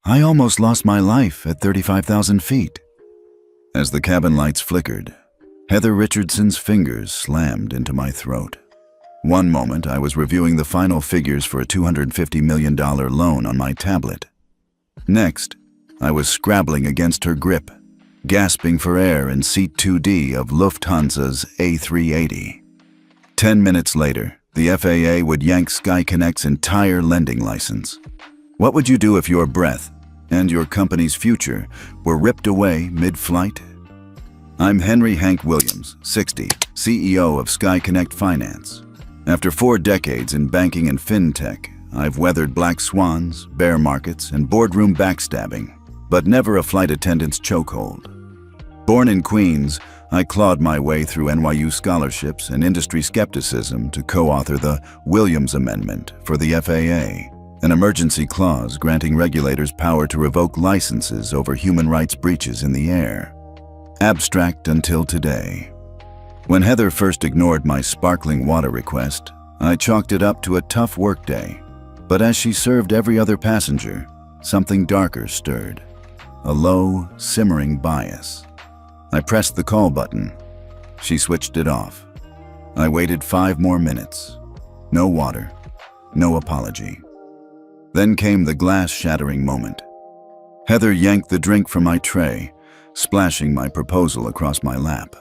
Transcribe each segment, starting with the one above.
I almost lost my life at 35,000 feet. As the cabin lights flickered, Heather Richardson's fingers slammed into my throat. One moment, I was reviewing the final figures for a $250 million loan on my tablet. Next, I was scrabbling against her grip, gasping for air in Seat 2D of Lufthansa's A380. 10 minutes later, the FAA would yank SkyConnect's entire lending license. What would you do if your breath and your company's future were ripped away mid-flight? I'm Henry Hank Williams, 60, CEO of SkyConnect Finance. After 4 decades in banking and fintech, I've weathered black swans, bear markets, and boardroom backstabbing, but never a flight attendant's chokehold. Born in Queens, I clawed my way through NYU scholarships and industry skepticism to co-author the Williams Amendment for the FAA, an emergency clause granting regulators power to revoke licenses over human rights breaches in the air. Abstract until today. When Heather first ignored my sparkling water request, I chalked it up to a tough workday. But as she served every other passenger, something darker stirred. A low, simmering bias. I pressed the call button. She switched it off. I waited 5 more minutes. No water, no apology. Then came the glass-shattering moment. Heather yanked the drink from my tray, splashing my proposal across my lap.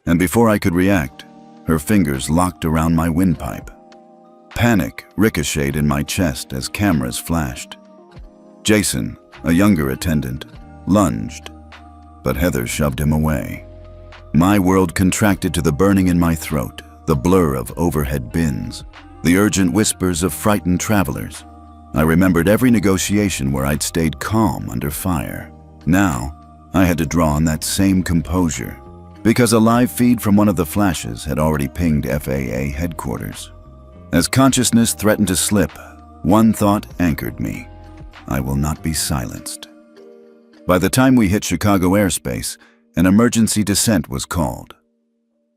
And before I could react, her fingers locked around my windpipe. Panic ricocheted in my chest as cameras flashed. Jason, a younger attendant, lunged, but Heather shoved him away. My world contracted to the burning in my throat, the blur of overhead bins, the urgent whispers of frightened travelers. I remembered every negotiation where I'd stayed calm under fire. Now, I had to draw on that same composure, because a live feed from one of the flashes had already pinged FAA headquarters. As consciousness threatened to slip, one thought anchored me. I will not be silenced. By the time we hit Chicago airspace, an emergency descent was called.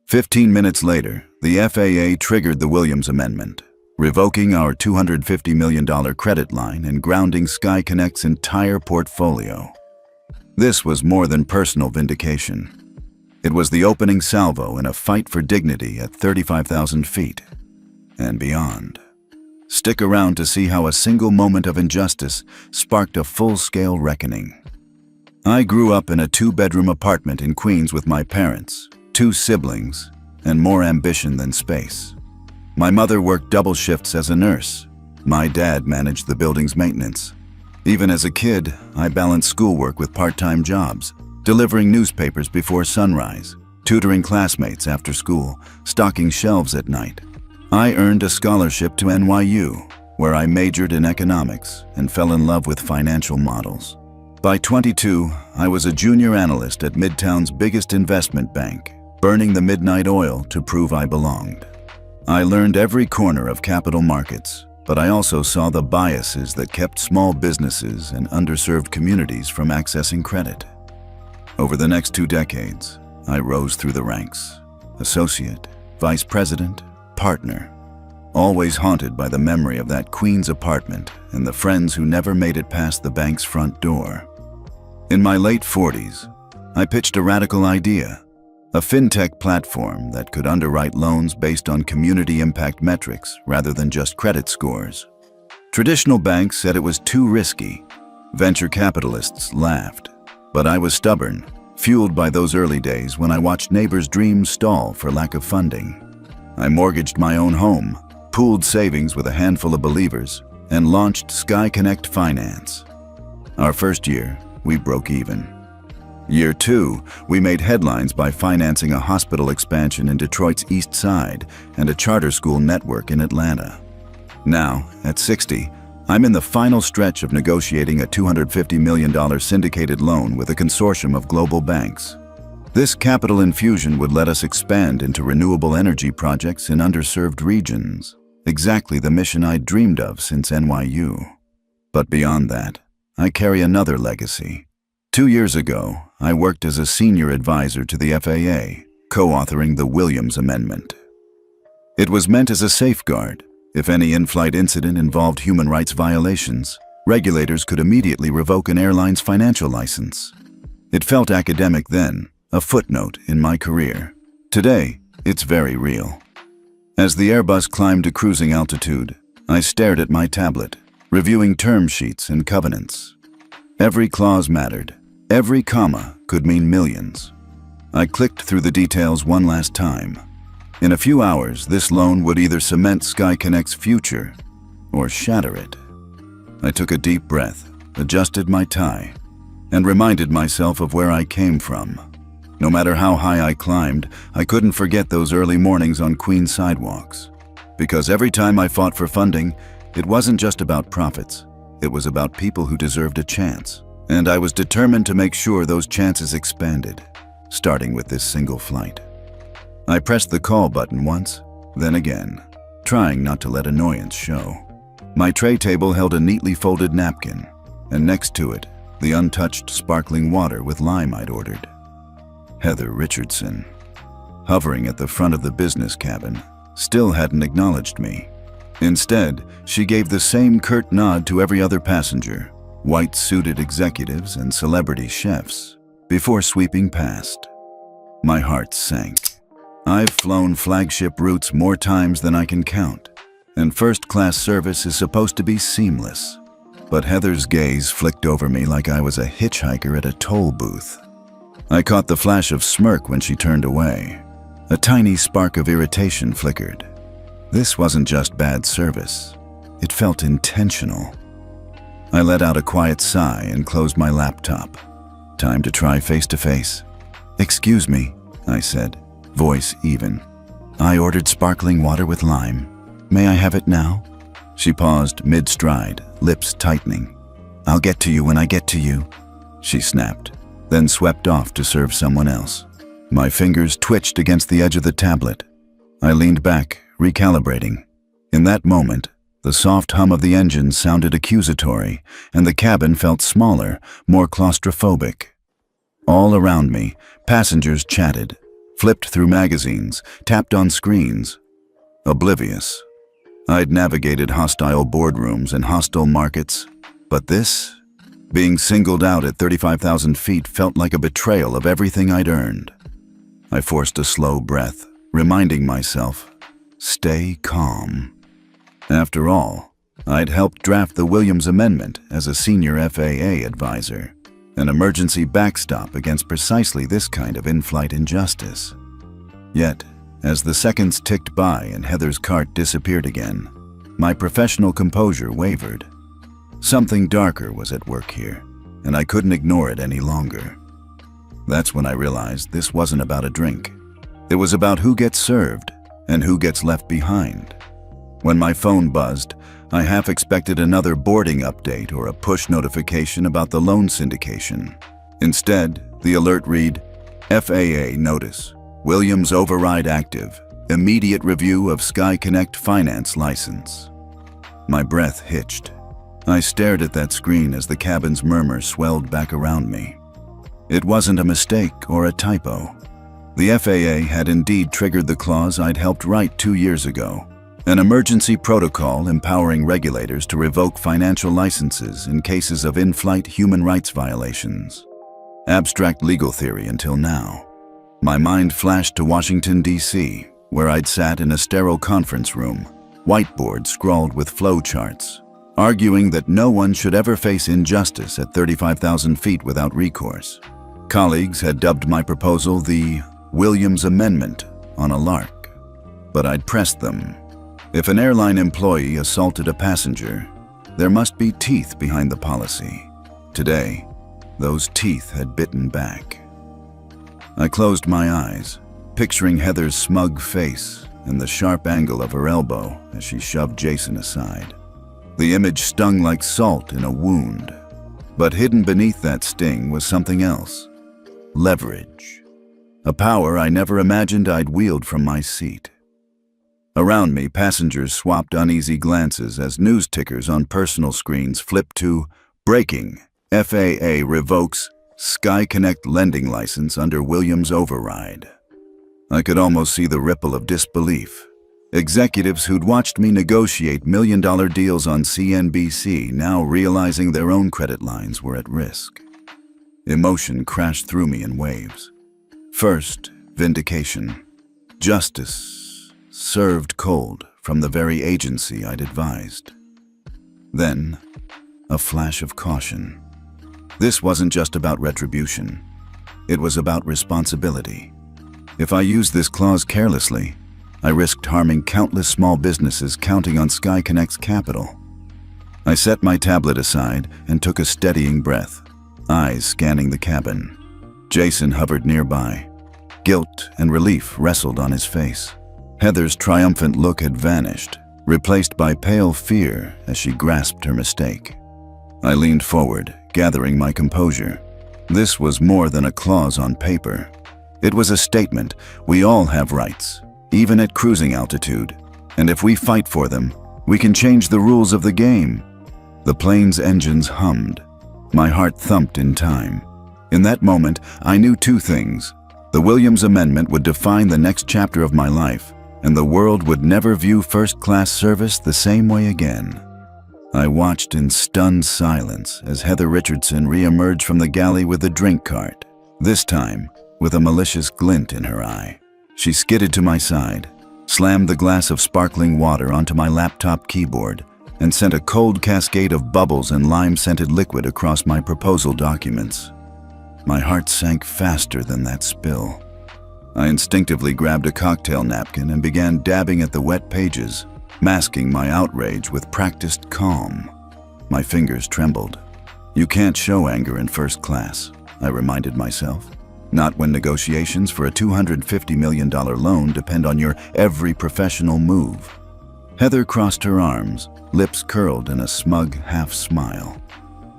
15 minutes later, the FAA triggered the Williams Amendment, revoking our $250 million credit line and grounding SkyConnect's entire portfolio. This was more than personal vindication. It was the opening salvo in a fight for dignity at 35,000 feet and beyond. Stick around to see how a single moment of injustice sparked a full-scale reckoning. I grew up in a 2-bedroom apartment in Queens with my parents, 2 siblings, and more ambition than space. My mother worked double shifts as a nurse. My dad managed the building's maintenance. Even as a kid, I balanced schoolwork with part-time jobs, delivering newspapers before sunrise, tutoring classmates after school, stocking shelves at night. I earned a scholarship to NYU, where I majored in economics and fell in love with financial models. By 22, I was a junior analyst at Midtown's biggest investment bank, burning the midnight oil to prove I belonged. I learned every corner of capital markets, but I also saw the biases that kept small businesses and underserved communities from accessing credit. Over the next 2 decades, I rose through the ranks, associate, vice president, partner, always haunted by the memory of that Queens apartment and the friends who never made it past the bank's front door. In my late 40s, I pitched a radical idea, a fintech platform that could underwrite loans based on community impact metrics rather than just credit scores. Traditional banks said it was too risky. Venture capitalists laughed. But I was stubborn, fueled by those early days when I watched neighbors' dreams stall for lack of funding. I mortgaged my own home, pooled savings with a handful of believers, and launched SkyConnect Finance. Our first year, we broke even. Year 2, we made headlines by financing a hospital expansion in Detroit's East Side and a charter school network in Atlanta. Now, at 60, I'm in the final stretch of negotiating a $250 million syndicated loan with a consortium of global banks. This capital infusion would let us expand into renewable energy projects in underserved regions, exactly the mission I'd dreamed of since NYU. But beyond that, I carry another legacy. 2 years ago, I worked as a senior advisor to the FAA, co-authoring the Williams Amendment. It was meant as a safeguard. If any in-flight incident involved human rights violations, Regulators could immediately revoke an airline's financial license. It felt academic then, a footnote in my career. Today, it's very real. As the Airbus climbed to cruising altitude, I stared at my tablet, reviewing term sheets and covenants. Every clause mattered. Every comma could mean millions. I clicked through the details one last time. In a few hours, this loan would either cement SkyConnect's future or shatter it. I took a deep breath, adjusted my tie, and reminded myself of where I came from. No matter how high I climbed, I couldn't forget those early mornings on Queens sidewalks. Because every time I fought for funding, it wasn't just about profits. It was about people who deserved a chance. And I was determined to make sure those chances expanded, starting with this single flight. I pressed the call button once, then again, trying not to let annoyance show. My tray table held a neatly folded napkin, and next to it, the untouched sparkling water with lime I'd ordered. Heather Richardson, hovering at the front of the business cabin, still hadn't acknowledged me. Instead, she gave the same curt nod to every other passenger, white-suited executives and celebrity chefs, before sweeping past. My heart sank. I've flown flagship routes more times than I can count, and first-class service is supposed to be seamless. But Heather's gaze flicked over me like I was a hitchhiker at a toll booth. I caught the flash of smirk when she turned away. A tiny spark of irritation flickered. This wasn't just bad service. It felt intentional. I let out a quiet sigh and closed my laptop. Time to try face-to-face. "Excuse me," I said, voice even. "I ordered sparkling water with lime. May I have it now?" She paused mid-stride, lips tightening. "I'll get to you when I get to you," she snapped, then swept off to serve someone else. My fingers twitched against the edge of the tablet. I leaned back, recalibrating. In that moment, the soft hum of the engine sounded accusatory, and the cabin felt smaller, more claustrophobic. All around me, passengers chatted, flipped through magazines, tapped on screens. Oblivious. I'd navigated hostile boardrooms and hostile markets, but this, being singled out at 35,000 feet, felt like a betrayal of everything I'd earned. I forced a slow breath, reminding myself, stay calm. After all, I'd helped draft the Williams Amendment as a senior FAA advisor, an emergency backstop against precisely this kind of in-flight injustice. Yet, as the seconds ticked by and Heather's cart disappeared again, my professional composure wavered. Something darker was at work here, and I couldn't ignore it any longer. That's when I realized this wasn't about a drink. It was about who gets served and who gets left behind. When my phone buzzed, I half expected another boarding update or a push notification about the loan syndication. Instead, the alert read, FAA notice, Williams override active, immediate review of SkyConnect finance license. My breath hitched. I stared at that screen as the cabin's murmur swelled back around me. It wasn't a mistake or a typo. The FAA had indeed triggered the clause I'd helped write 2 years ago, an emergency protocol empowering regulators to revoke financial licenses in cases of in-flight human rights violations. Abstract legal theory until now. My mind flashed to Washington, D.C., where I'd sat in a sterile conference room, whiteboard scrawled with flow charts, arguing that no one should ever face injustice at 35,000 feet without recourse. Colleagues had dubbed my proposal the Williams Amendment on a lark, but I'd pressed them. If an airline employee assaulted a passenger, there must be teeth behind the policy. Today, those teeth had bitten back. I closed my eyes, picturing Heather's smug face and the sharp angle of her elbow as she shoved Jason aside. The image stung like salt in a wound, but hidden beneath that sting was something else. Leverage. A power I never imagined I'd wield from my seat. Around me, passengers swapped uneasy glances as news tickers on personal screens flipped to Breaking, FAA revokes SkyConnect lending license under Williams override. I could almost see the ripple of disbelief. Executives who'd watched me negotiate million-dollar deals on CNBC now realizing their own credit lines were at risk. Emotion crashed through me in waves. First, vindication. Justice served cold from the very agency I'd advised. Then, a flash of caution. This wasn't just about retribution. It was about responsibility. If I used this clause carelessly, I risked harming countless small businesses counting on SkyConnect's capital. I set my tablet aside and took a steadying breath, eyes scanning the cabin. Jason hovered nearby. Guilt and relief wrestled on his face. Heather's triumphant look had vanished, replaced by pale fear as she grasped her mistake. I leaned forward, gathering my composure. This was more than a clause on paper. It was a statement: we all have rights, even at cruising altitude, and if we fight for them, we can change the rules of the game. The plane's engines hummed. My heart thumped in time. In that moment, I knew two things. The Williams Amendment would define the next chapter of my life, and the world would never view first-class service the same way again. I watched in stunned silence as Heather Richardson re-emerged from the galley with a drink cart, this time with a malicious glint in her eye. She skidded to my side, slammed the glass of sparkling water onto my laptop keyboard, and sent a cold cascade of bubbles and lime-scented liquid across my proposal documents. My heart sank faster than that spill. I instinctively grabbed a cocktail napkin and began dabbing at the wet pages, masking my outrage with practiced calm. My fingers trembled. You can't show anger in first class, I reminded myself. Not when negotiations for a $250 million loan depend on your every professional move. Heather crossed her arms, lips curled in a smug half-smile.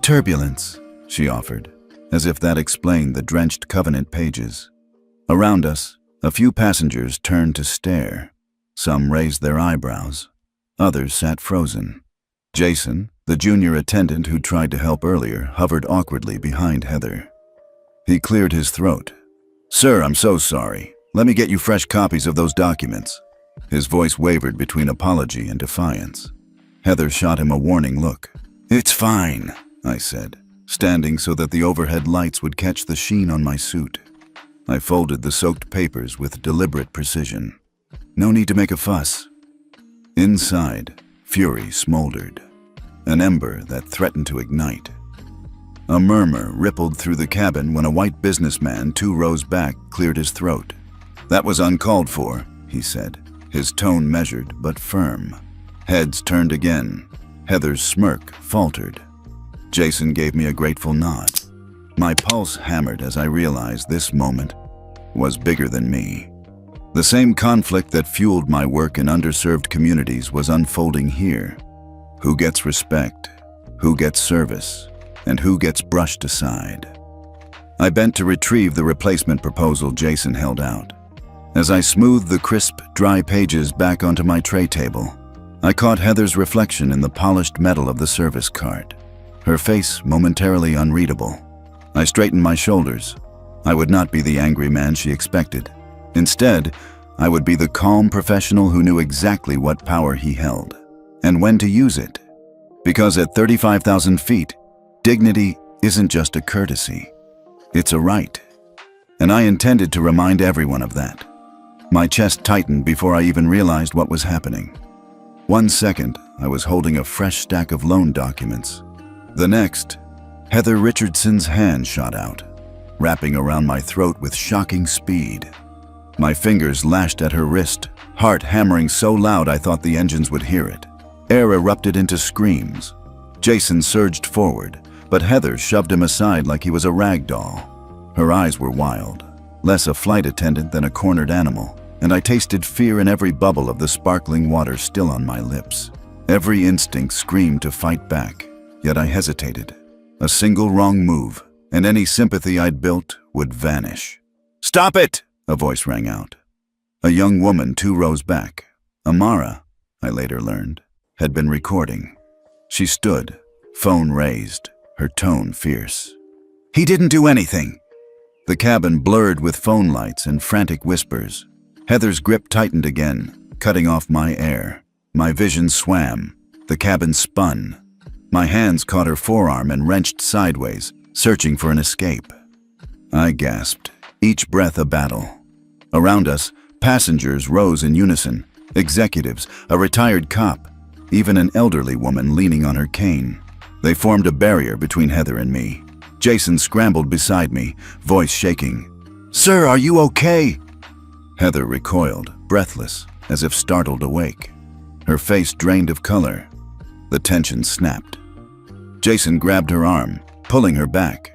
Turbulence, she offered, as if that explained the drenched covenant pages. Around us, a few passengers turned to stare. Some raised their eyebrows. Others sat frozen. Jason, the junior attendant who tried to help earlier, hovered awkwardly behind Heather. He cleared his throat. Sir, I'm so sorry. Let me get you fresh copies of those documents. His voice wavered between apology and defiance. Heather shot him a warning look. It's fine, I said, standing so that the overhead lights would catch the sheen on my suit. I folded the soaked papers with deliberate precision. No need to make a fuss. Inside, fury smoldered, an ember that threatened to ignite. A murmur rippled through the cabin when a white businessman 2 rows back cleared his throat. That was uncalled for, he said, his tone measured but firm. Heads turned again. Heather's smirk faltered. Jason gave me a grateful nod. My pulse hammered as I realized this moment was bigger than me. The same conflict that fueled my work in underserved communities was unfolding here. Who gets respect? Who gets service? And who gets brushed aside? I bent to retrieve the replacement proposal Jason held out. As I smoothed the crisp, dry pages back onto my tray table, I caught Heather's reflection in the polished metal of the service card, her face momentarily unreadable. I straightened my shoulders. I would not be the angry man she expected. Instead, I would be the calm professional who knew exactly what power he held, and when to use it. Because at 35,000 feet, dignity isn't just a courtesy, it's a right. And I intended to remind everyone of that. My chest tightened before I even realized what was happening. 1 second, I was holding a fresh stack of loan documents. The next, Heather Richardson's hand shot out, wrapping around my throat with shocking speed. My fingers lashed at her wrist, heart hammering so loud I thought the engines would hear it. Air erupted into screams. Jason surged forward, but Heather shoved him aside like he was a rag doll. Her eyes were wild, less a flight attendant than a cornered animal, and I tasted fear in every bubble of the sparkling water still on my lips. Every instinct screamed to fight back, yet I hesitated. A single wrong move, and any sympathy I'd built would vanish. "Stop it!" a voice rang out. A young woman 2 rows back, Amara, I later learned, had been recording. She stood, phone raised, her tone fierce. "He didn't do anything." The cabin blurred with phone lights and frantic whispers. Heather's grip tightened again, cutting off my air. My vision swam. The cabin spun. My hands caught her forearm and wrenched sideways, searching for an escape. I gasped, each breath a battle. Around us, passengers rose in unison, executives, a retired cop, even an elderly woman leaning on her cane. They formed a barrier between Heather and me. Jason scrambled beside me, voice shaking. "Sir, are you okay?" Heather recoiled, breathless, as if startled awake. Her face drained of color. The tension snapped. Jason grabbed her arm, pulling her back.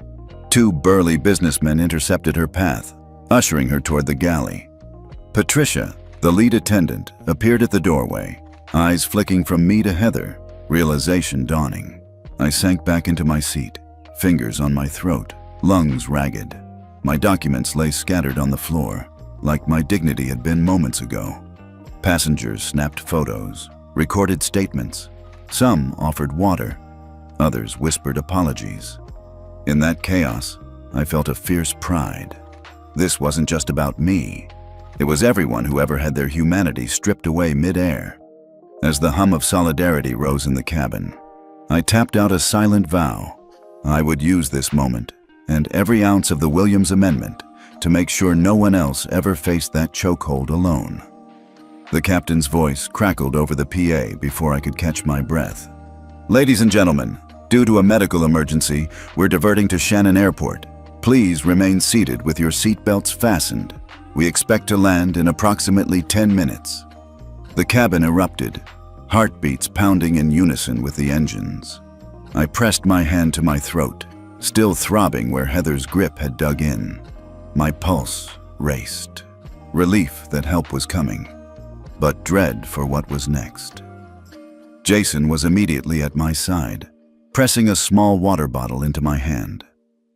Two burly businessmen intercepted her path, ushering her toward the galley. Patricia, the lead attendant, appeared at the doorway, eyes flicking from me to Heather, realization dawning. I sank back into my seat, fingers on my throat, lungs ragged. My documents lay scattered on the floor, like my dignity had been moments ago. Passengers snapped photos, recorded statements. Some offered water, others whispered apologies. In that chaos, I felt a fierce pride. This wasn't just about me. It was everyone who ever had their humanity stripped away mid-air. As the hum of solidarity rose in the cabin, I tapped out a silent vow. I would use this moment, and every ounce of the Williams Amendment, to make sure no one else ever faced that chokehold alone. The captain's voice crackled over the PA before I could catch my breath. "Ladies and gentlemen, due to a medical emergency, we're diverting to Shannon Airport. Please remain seated with your seatbelts fastened. We expect to land in approximately 10 minutes. The cabin erupted, heartbeats pounding in unison with the engines. I pressed my hand to my throat, still throbbing where Heather's grip had dug in. My pulse raced. Relief that help was coming, but dread for what was next. Jason was immediately at my side, pressing a small water bottle into my hand.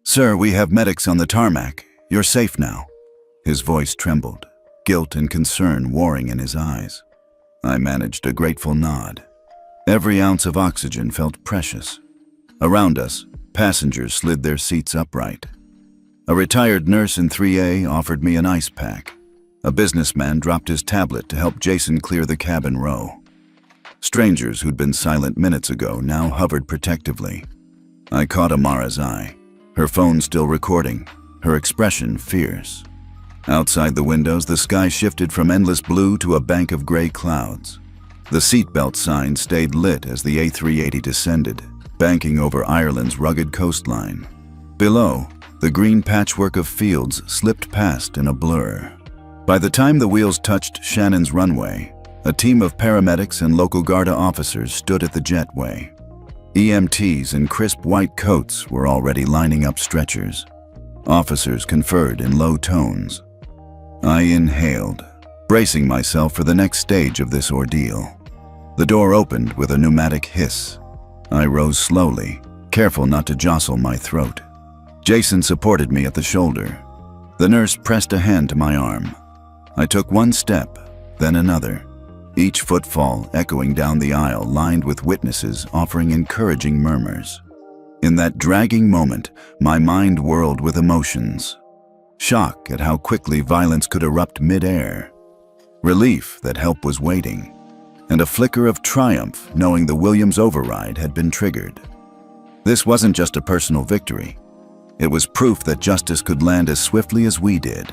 "Sir, we have medics on the tarmac. You're safe now." His voice trembled, guilt and concern warring in his eyes. I managed a grateful nod. Every ounce of oxygen felt precious. Around us, passengers slid their seats upright. A retired nurse in 3A offered me an ice pack. A businessman dropped his tablet to help Jason clear the cabin row. Strangers who'd been silent minutes ago now hovered protectively. I caught Amara's eye, her phone still recording, her expression fierce. Outside the windows, the sky shifted from endless blue to a bank of gray clouds. The seatbelt sign stayed lit as the A380 descended, banking over Ireland's rugged coastline. Below, the green patchwork of fields slipped past in a blur. By the time the wheels touched Shannon's runway, a team of paramedics and local Garda officers stood at the jetway. EMTs in crisp white coats were already lining up stretchers. Officers conferred in low tones. I inhaled, bracing myself for the next stage of this ordeal. The door opened with a pneumatic hiss. I rose slowly, careful not to jostle my throat. Jason supported me at the shoulder. The nurse pressed a hand to my arm. I took one step, then another, each footfall echoing down the aisle lined with witnesses offering encouraging murmurs. In that dragging moment, my mind whirled with emotions. Shock at how quickly violence could erupt mid-air. Relief that help was waiting. And a flicker of triumph knowing the Williams override had been triggered. This wasn't just a personal victory. It was proof that justice could land as swiftly as we did.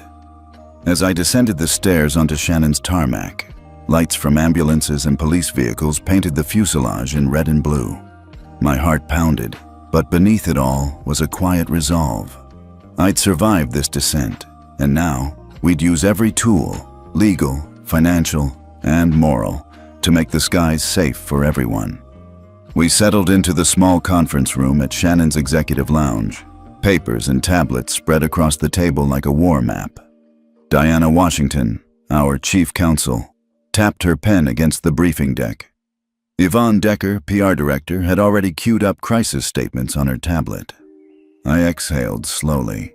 As I descended the stairs onto Shannon's tarmac, lights from ambulances and police vehicles painted the fuselage in red and blue. My heart pounded, but beneath it all was a quiet resolve. I'd survived this descent, and now we'd use every tool, legal, financial, and moral, to make the skies safe for everyone. We settled into the small conference room at Shannon's executive lounge, papers and tablets spread across the table like a war map. Diana Washington, our chief counsel, tapped her pen against the briefing deck. Yvonne Decker, PR director, had already queued up crisis statements on her tablet. I exhaled slowly.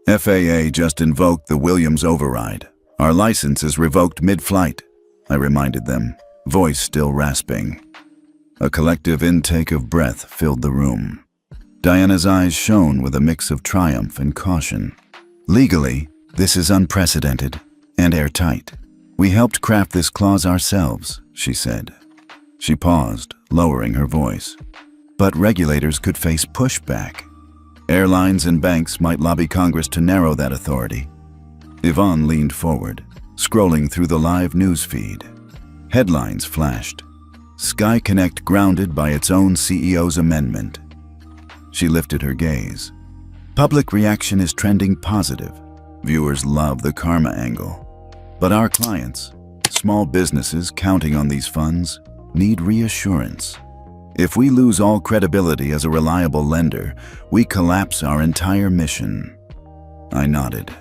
FAA just invoked the Williams override. Our license is revoked mid-flight, I reminded them, voice still rasping. A collective intake of breath filled the room. Diana's eyes shone with a mix of triumph and caution. Legally, this is unprecedented and airtight. "We helped craft this clause ourselves," she said. She paused, lowering her voice. "But regulators could face pushback. Airlines and banks might lobby Congress to narrow that authority." Yvonne leaned forward, scrolling through the live news feed. Headlines flashed. "Sky Connect grounded by its own CEO's amendment." She lifted her gaze. "Public reaction is trending positive. Viewers love the karma angle. But our clients, small businesses counting on these funds, need reassurance. If we lose all credibility as a reliable lender, we collapse our entire mission." I nodded.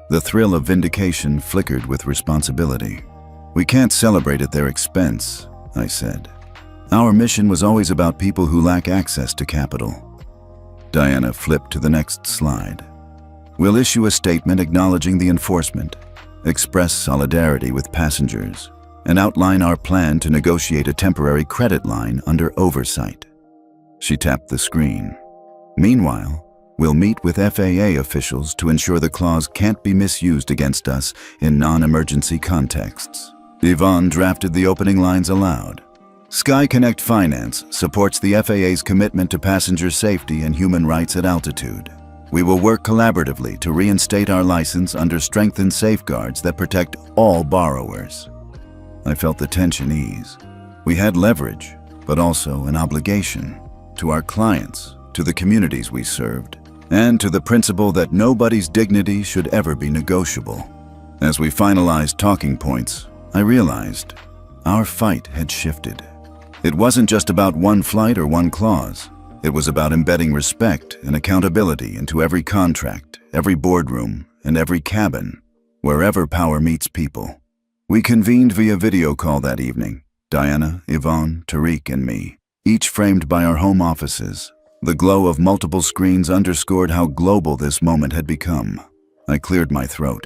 The thrill of vindication flickered with responsibility. "We can't celebrate at their expense," I said. "Our mission was always about people who lack access to capital." Diana flipped to the next slide. "We'll issue a statement acknowledging the enforcement, express solidarity with passengers, and outline our plan to negotiate a temporary credit line under oversight." She tapped the screen. "Meanwhile, we'll meet with FAA officials to ensure the clause can't be misused against us in non-emergency contexts." Yvonne drafted the opening lines aloud. "Sky Connect Finance supports the FAA's commitment to passenger safety and human rights at altitude. We will work collaboratively to reinstate our license under strengthened safeguards that protect all borrowers." I felt the tension ease. We had leverage, but also an obligation to our clients, to the communities we served, and to the principle that nobody's dignity should ever be negotiable. As we finalized talking points, I realized our fight had shifted. It wasn't just about one flight or one clause. It was about embedding respect and accountability into every contract, every boardroom, and every cabin, wherever power meets people. We convened via video call that evening, Diana, Yvonne, Tariq, and me, each framed by our home offices. The glow of multiple screens underscored how global this moment had become. I cleared my throat.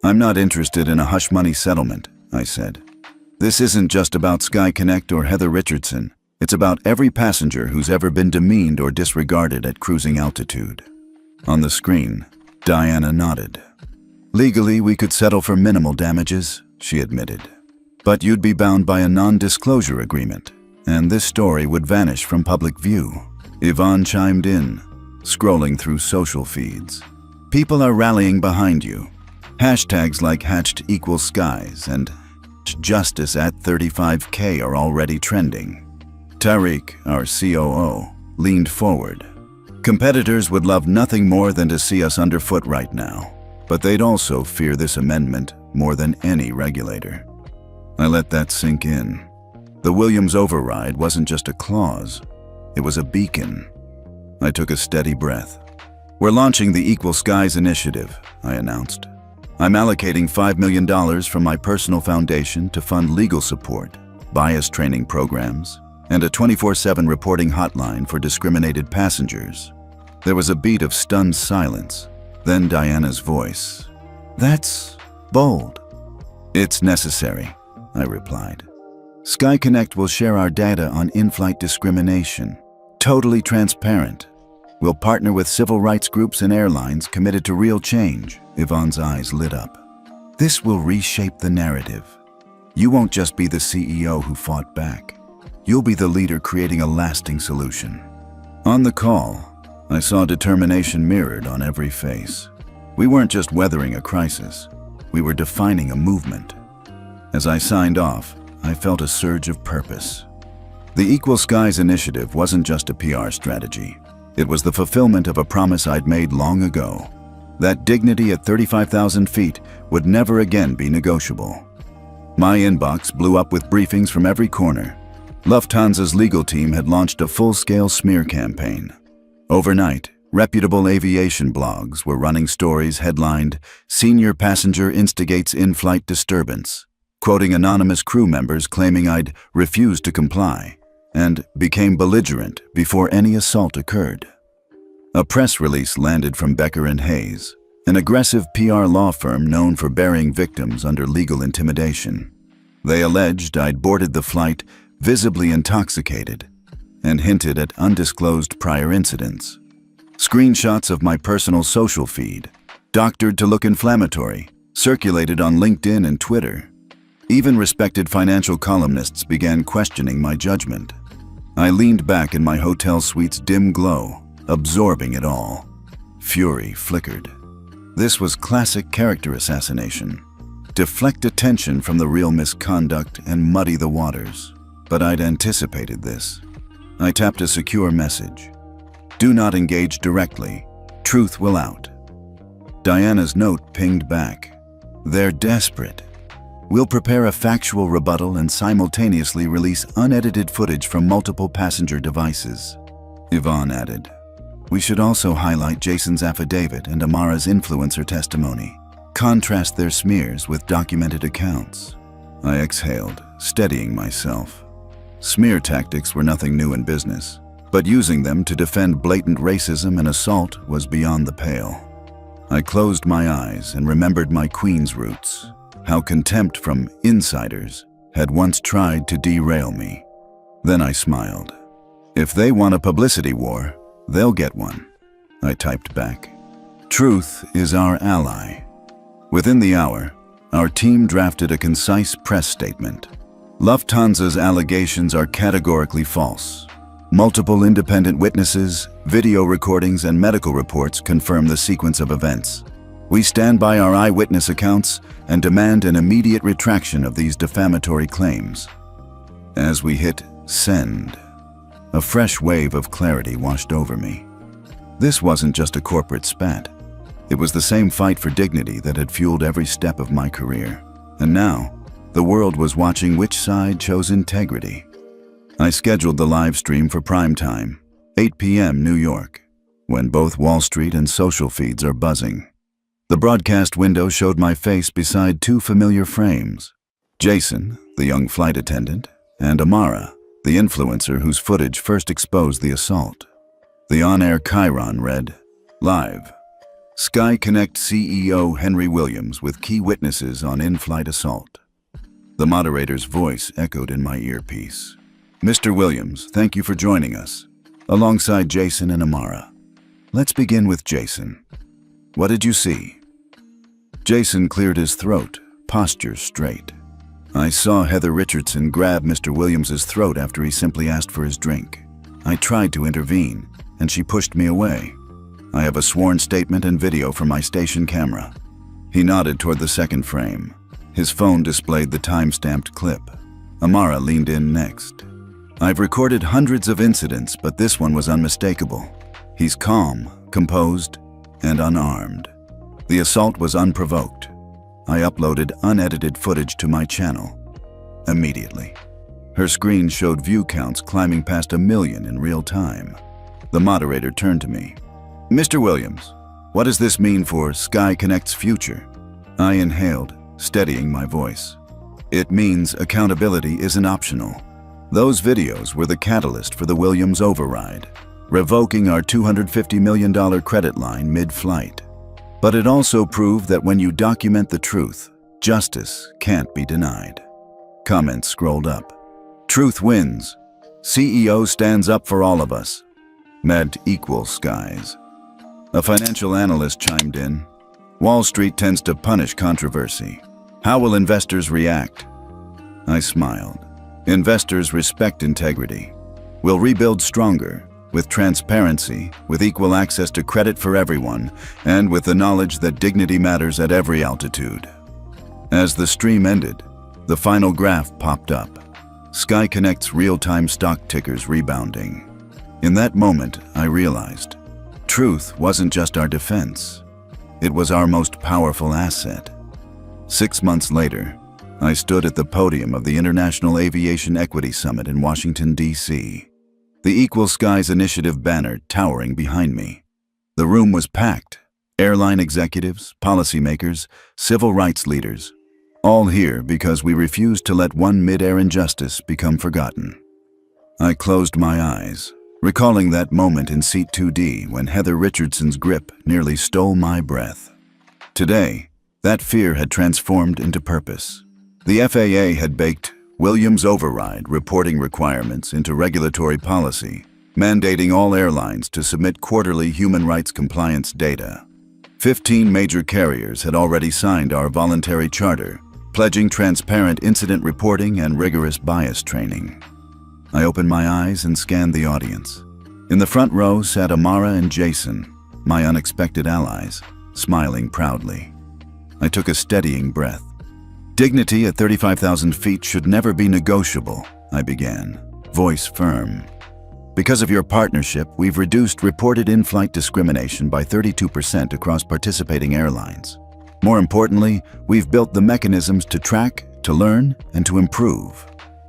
"I'm not interested in a hush-money settlement," I said. "This isn't just about Sky Connect or Heather Richardson. It's about every passenger who's ever been demeaned or disregarded at cruising altitude." On the screen, Diana nodded. "Legally, we could settle for minimal damages," she admitted. "But you'd be bound by a non-disclosure agreement, and this story would vanish from public view." Yvonne chimed in, scrolling through social feeds. "People are rallying behind you. Hashtags like #HatchedEqualSkies and Justice at 35K are already trending." Tariq, our COO, leaned forward. "Competitors would love nothing more than to see us underfoot right now, but they'd also fear this amendment more than any regulator." I let that sink in. The Williams override wasn't just a clause, it was a beacon. I took a steady breath. "We're launching the Equal Skies initiative," I announced. "I'm allocating $5 million from my personal foundation to fund legal support, bias training programs, and a 24/7 reporting hotline for discriminated passengers." There was a beat of stunned silence, then Diana's voice. "That's bold." "It's necessary," I replied. "Sky Connect will share our data on in-flight discrimination. Totally transparent. We'll partner with civil rights groups and airlines committed to real change." Yvonne's eyes lit up. "This will reshape the narrative. You won't just be the CEO who fought back. You'll be the leader creating a lasting solution." On the call, I saw determination mirrored on every face. We weren't just weathering a crisis. We were defining a movement. As I signed off, I felt a surge of purpose. The Equal Skies initiative wasn't just a PR strategy. It was the fulfillment of a promise I'd made long ago. That dignity at 35,000 feet would never again be negotiable. My inbox blew up with briefings from every corner. Lufthansa's legal team had launched a full-scale smear campaign. Overnight, reputable aviation blogs were running stories headlined, "Senior Passenger Instigates In-Flight Disturbance," quoting anonymous crew members claiming I'd refused to comply, and became belligerent before any assault occurred. A press release landed from Becker and Hayes, an aggressive PR law firm known for burying victims under legal intimidation. They alleged I'd boarded the flight visibly intoxicated, and hinted at undisclosed prior incidents. Screenshots of my personal social feed, doctored to look inflammatory, circulated on LinkedIn and Twitter. Even respected financial columnists began questioning my judgment. I leaned back in my hotel suite's dim glow, absorbing it all. Fury flickered. This was classic character assassination. Deflect attention from the real misconduct and muddy the waters. But I'd anticipated this. I tapped a secure message. Do not engage directly. Truth will out. Diana's note pinged back. They're desperate. We'll prepare a factual rebuttal and simultaneously release unedited footage from multiple passenger devices. Yvonne added, we should also highlight Jason's affidavit and Amara's influencer testimony. Contrast their smears with documented accounts. I exhaled, steadying myself. Smear tactics were nothing new in business, but using them to defend blatant racism and assault was beyond the pale. I closed my eyes and remembered my Queen's roots. How contempt from insiders had once tried to derail me. Then I smiled. If they want a publicity war, they'll get one. I typed back. Truth is our ally. Within the hour, our team drafted a concise press statement. Lufthansa's allegations are categorically false. Multiple independent witnesses, video recordings, and medical reports confirm the sequence of events. We stand by our eyewitness accounts and demand an immediate retraction of these defamatory claims. As we hit send, a fresh wave of clarity washed over me. This wasn't just a corporate spat. It was the same fight for dignity that had fueled every step of my career. And now, the world was watching which side chose integrity. I scheduled the live stream for prime time, 8 p.m. New York, when both Wall Street and social feeds are buzzing. The broadcast window showed my face beside two familiar frames. Jason, the young flight attendant, and Amara, the influencer whose footage first exposed the assault. The on-air chyron read, Live. Sky Connect CEO Henry Williams with key witnesses on in-flight assault. The moderator's voice echoed in my earpiece. Mr. Williams, thank you for joining us, alongside Jason and Amara. Let's begin with Jason. What did you see? Jason cleared his throat, posture straight. I saw Heather Richardson grab Mr. Williams's throat after he simply asked for his drink. I tried to intervene, and she pushed me away. I have a sworn statement and video from my station camera. He nodded toward the second frame. His phone displayed the time-stamped clip. Amara leaned in next. I've recorded hundreds of incidents, but this one was unmistakable. He's calm, composed, and unarmed. The assault was unprovoked. I uploaded unedited footage to my channel. Immediately. Her screen showed view counts climbing past 1 million in real time. The moderator turned to me. Mr. Williams, what does this mean for Sky Connect's future? I inhaled, steadying my voice. It means accountability isn't optional. Those videos were the catalyst for the Williams override, revoking our $250 million credit line mid-flight. But it also proved that when you document the truth, justice can't be denied. Comments scrolled up. Truth wins. CEO stands up for all of us. Meant equal skies. A financial analyst chimed in. Wall Street tends to punish controversy. How will investors react? I smiled. Investors respect integrity. We'll rebuild stronger, with transparency, with equal access to credit for everyone, and with the knowledge that dignity matters at every altitude. As the stream ended, the final graph popped up. Sky Connect's real-time stock tickers rebounding. In that moment, I realized, truth wasn't just our defense. It was our most powerful asset. 6 months later, I stood at the podium of the International Aviation Equity Summit in Washington, D.C., the Equal Skies Initiative banner towering behind me. The room was packed. Airline executives, policymakers, civil rights leaders, all here because we refused to let one mid-air injustice become forgotten. I closed my eyes, recalling that moment in Seat 2D when Heather Richardson's grip nearly stole my breath. Today, that fear had transformed into purpose. The FAA had baked Williams override reporting requirements into regulatory policy, mandating all airlines to submit quarterly human rights compliance data. 15 major carriers had already signed our voluntary charter, pledging transparent incident reporting and rigorous bias training. I opened my eyes and scanned the audience. In the front row sat Amara and Jason, my unexpected allies, smiling proudly. I took a steadying breath. "Dignity at 35,000 feet should never be negotiable," I began, voice firm. "Because of your partnership, we've reduced reported in-flight discrimination by 32% across participating airlines. More importantly, we've built the mechanisms to track, to learn, and to improve."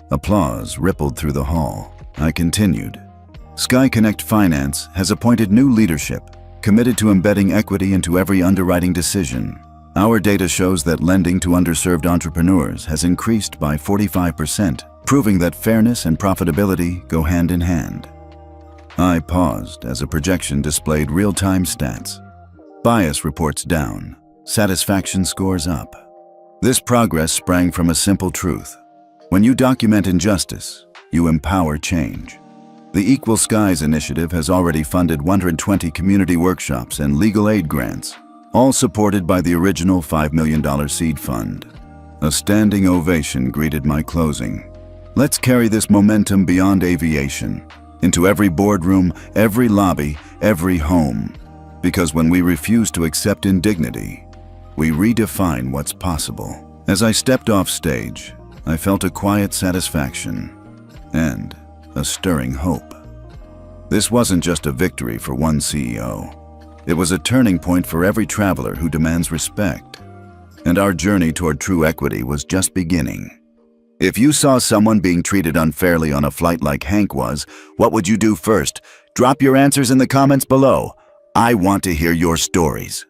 Applause rippled through the hall. I continued. SkyConnect Finance has appointed new leadership, committed to embedding equity into every underwriting decision. Our data shows that lending to underserved entrepreneurs has increased by 45%, proving that fairness and profitability go hand in hand. I paused as a projection displayed real-time stats. Bias reports down, satisfaction scores up. This progress sprang from a simple truth. When you document injustice, you empower change. The Equal Skies initiative has already funded 120 community workshops and legal aid grants, all supported by the original $5 million seed fund. A standing ovation greeted my closing. Let's carry this momentum beyond aviation, into every boardroom, every lobby, every home. Because when we refuse to accept indignity, we redefine what's possible. As I stepped off stage, I felt a quiet satisfaction and a stirring hope. This wasn't just a victory for one CEO. It was a turning point for every traveler who demands respect. And our journey toward true equity was just beginning. If you saw someone being treated unfairly on a flight like Hank was, what would you do first? Drop your answers in the comments below. I want to hear your stories.